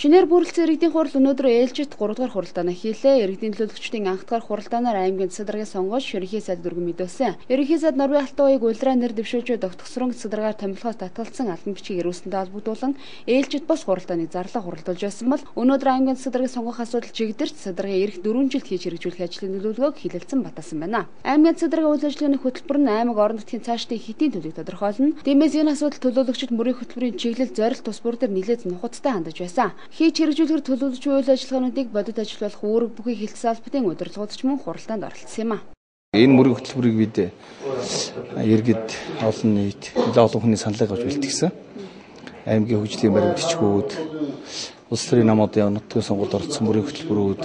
Шинээр бүрэлдэхүүн иргэдийн хурал өнөөдөр ээлжид 3 дугаар хуралдаанаа хийлээ. Иргэдийн төлөөлөгчдийн анх дахь хуралдаанаар аймгийн цэцэдрагийн сонгож ерөнхий сайд дүргэн мэдүүлсэн. Ерөнхий сайд Норвегийн Алтан уяг улираа нэр дэвшүүлж тогтгосрон цэцэдрагаар томилхоос татгалзсан албан бичгийг ирүүлсэнтэй холбогдуулан ээлжид бос хуралдааныг зарлаа хуралдуулж байсан бол өнөөдөр аймгийн цэцэдрагийн сонгох асуудал чигдэрч цэцэдрагийн эрх 4 жилд хийж хэрэгжүүлэх ажлын нөлөөллөгөөг хилэлцэн баталсан байна. Аймгийн цэцэдрагийн үйл ажиллагааны хөтөлбөр нь аймаг орон нутгийн цаашдын хэтийн төлөвийг тодорхойлно. Тиймээс энэ асуудал төлөөлөгчид мөрийн хөтөлбөрийн чиглэл зорилт тус бүр дээр нэлээд нухацтай хандаж байсан. Хийж хэрэгжүүлэхээр төлөөлөгч үйл ажиллагаануудыг бодит ажил болох үүрэг бүхий хилцэн албатын удирдлагууд ч мөн хуралдаанд оролцсон юм а. Энэ мөрийн хөтөлбөрийг бид иргэд олон нийт олон хүний саналыг авч бэлтгэсэн. Аймгийн хөгжлийн баримтчгүүд, улс төрийн намуудын нутгийн сонгуульд оролцсон мөрийн хөтөлбөрүүд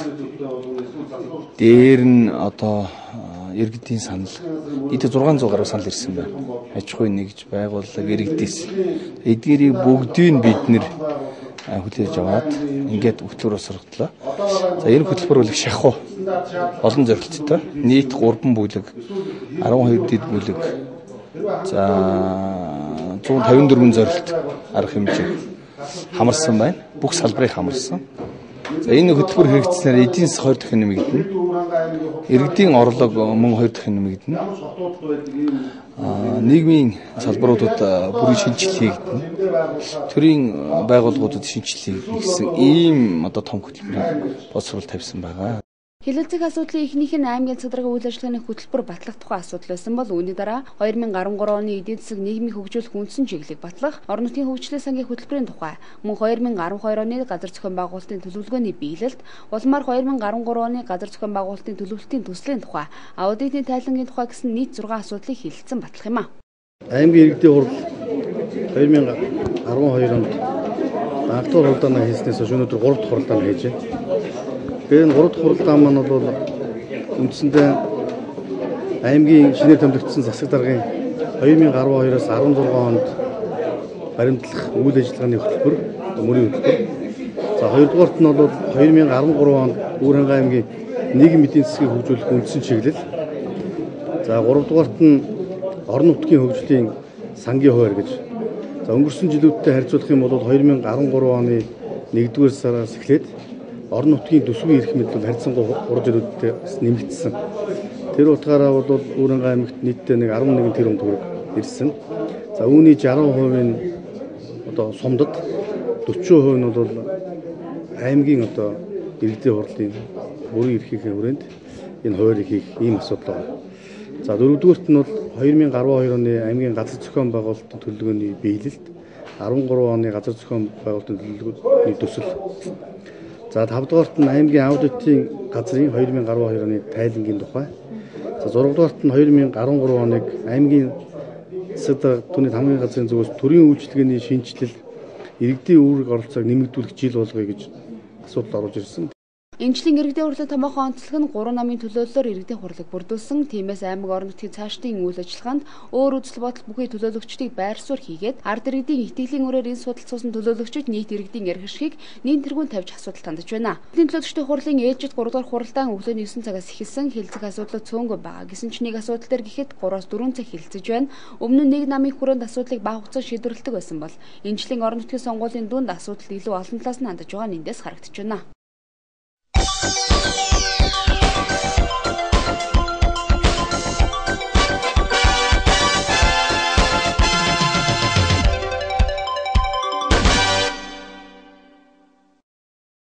дээр нь одоо иргэдийн санал нийт 600 гаруй санал ирсэн байна. Аж ахуй нэгж байгууллага иргэдээс эдгээрийг бүгдийг бид нэр хүлээж аваад ингээд хөтөлбөрөөр сургалтлаа. За энэ хөтөлбөр бол их шахуу олон зорилттой. Нийт 3 бүлэг, 12 дэд бүлэг. За 154 зорилт арга хэмжээ хамарсан байна. Бүх салбарыг хамарсан. За энэ хөтөлбөр хэрэгжснээр эдийн засаг 2 дахин нэмэгдэнэ. Иргэдийн орлого мөн 2 дахин нэмэгдэнэ. Нийгмийн салбаруудад бүрийн шинжилгээ хийгдэнэ. Төрийн байгууллагуудад шинжилгээ хийгдсэн ийм одоо том хөтөлбөрийг боловсруул тавьсан байгаа. Хилэлцэх асуудлын эхнийх нь аймгийн цэцэдрагийн үйл ажиллагааны хөтөлбөр батлах тухай асуудал байсан бол үүний дараа 2013 оны эдийн засаг нийгмийн хөгжүүлэх үндсэн чиглэлийг батлах, орон нутгийн хөгжлийн сангийн хөтөлбөрийн тухай, мөн 2012 оны газар зохион байгуулалтын төлөвлөгөөний биелэлт, улмаар 2013 оны газар зохион байгуулалтын төлөвлөлтийн төслийн тухай, аудитын тайлангийн тухай гэсэн нийт 6 асуудлыг хилэлцэн батлах юм а. Аймгийн иргэдийн хурал 2012 онд анх дахь хуралдаанаа хийснээс хойш өнөөдөр 3 дахь хуралдаанаа хийж байна. Тэгээд 3 дахь хуралдаан маань бол үндсэндээ аймгийн шинээр томилогдсон засаг даргын 2012-оос 16 онд баримтлах үйл ажиллагааны хөтөлбөр, мөрийн хөтөлбөр. За хоёрдугаарт нь бол 2013 онд Бүрхангай аймгийн нийгэм эдийн засгийг хөгжүүлэх үндсэн чиглэл. За гуравдугаарт нь орон нутгийн хөгжлийн сангийн хуваар гэж. За өнгөрсөн жилүүдтэй харьцуулах юм бол 2013 оны 1-р сараас эхлээд орон нутгийн төсвийн эрх мэдэл харьцангуй 3 жилүүдтэй нэмэгдсэн. Тэр утгаараа бол Бүрхангай аймагт нийтдээ 11 тэрбум төгрөг ирсэн. За үүний 60% нь одоо сумдад, 40% нь бол аймгийн одоо иргэдийн хурлын бүрийн эрхийнхээ хүрээнд энэ хуваарийг хийх ийм асуудал байна. За дөрөвдүгээрт нь бол 2012 оны аймгийн газар зохион байгуулалтын төлөвлөгөөний биелэлт, 13 оны газар зохион байгуулалтын төлөвлөгөөний төсөл. За 5 дугаарт нь аймгийн аудитын газрын 2012 оны тайлангийн тухай. За 6 дугаарт нь 2013 оныг аймгийн цэцэдраг түүний хамгийн газрын зүгээс төрийн үйлчилгээний шинжилэл иргэдийн үүрэг оролцоог нэмэгдүүлэх жил болгоё гэж асуудал оруулж ирсэн. Энэчлийн иргэдийн хурлын томоохон онцлог нь 3 намын төлөөллөөр иргэдийн хурлыг бүрдүүлсэн. Тиймээс аймаг орон нутгийн цаашдын үйл ажиллагаанд өөр үзэл бодол бүхий төлөөлөгчдийг байр суурь хийгээд ард иргэдийн итгэлийн үрээр энэ судалт суусан төлөөлөгчид нийт иргэдийн ярих эрхийг нэн тэргүүн тавьж асуудал хандаж байна. Иргэдийн төлөөлөгчдийн хурлын ээлжид 3 дугаар хуралдаан өглөөний 9 цагаас эхэлсэн. Хилцэх асуудал цөөнгүй байгаа. Гэсэн ч нэг асуудал дээр гэхэд 3-4 цаг хилцэж байна. Өмнө нь нэг намын хүрээнд асуудлыг бага хугацаанд шийдвэрлэдэг байсан бол энэчлийн орон нутгийн сонгуулийн дунд асуудал илүү олон талаас нь хандаж байгаа нь эндээс харагдаж байна.